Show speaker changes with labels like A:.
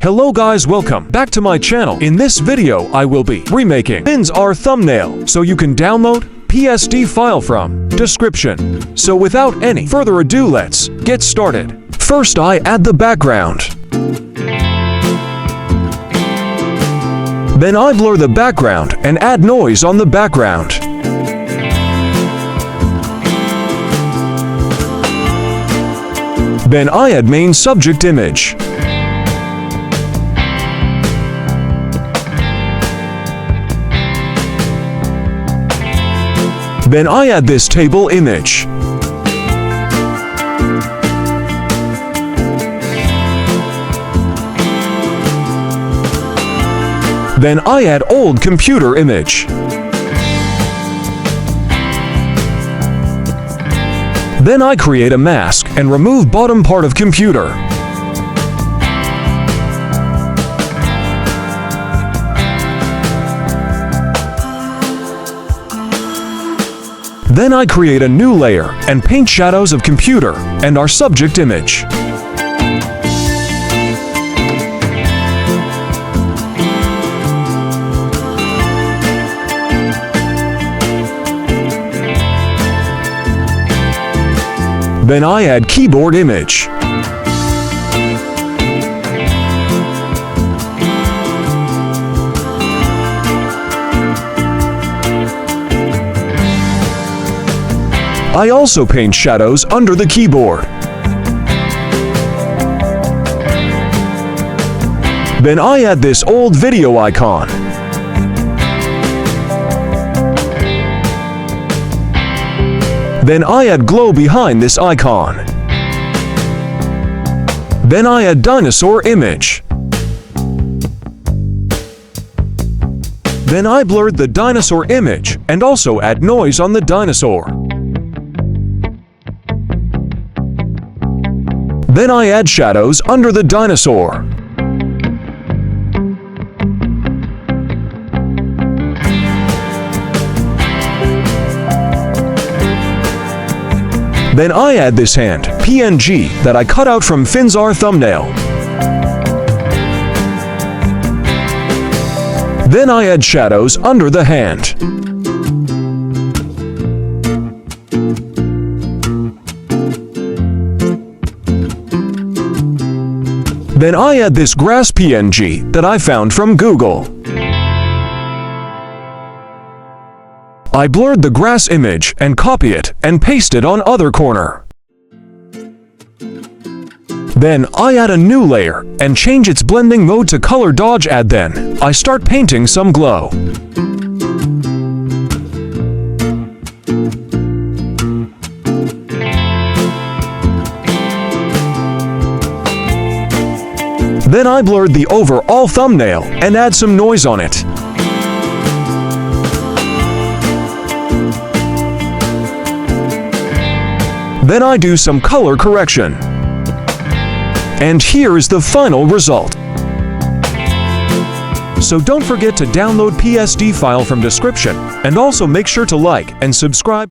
A: Hello guys, welcome back to my channel. In this video, I will be remaking Finzar thumbnail, so you can download PSD file from description. So without any further ado, let's get started. First, I add the background. Then I blur the background and add noise on the background. Then I add main subject image. Then I add this table image. Then I add old computer image. Then I create a mask and remove bottom part of computer. Then I create a new layer and paint shadows of computer and our subject image. Then I add keyboard image. I also paint shadows under the keyboard. Then I add this old video icon. Then I add glow behind this icon. Then I add dinosaur image. Then I blurred the dinosaur image and also add noise on the dinosaur. Then I add shadows under the dinosaur. Then I add this hand, PNG, that I cut out from Finzar thumbnail. Then I add shadows under the hand. Then I add this grass PNG that I found from Google. I blurred the grass image and copy it and paste it on other corner. Then I add a new layer and change its blending mode to color dodge add. Then I start painting some glow. Then I blurred the overall thumbnail and add some noise on it. Then I do some color correction. And here is the final result. So don't forget to download PSD file from description, and also make sure to like and subscribe.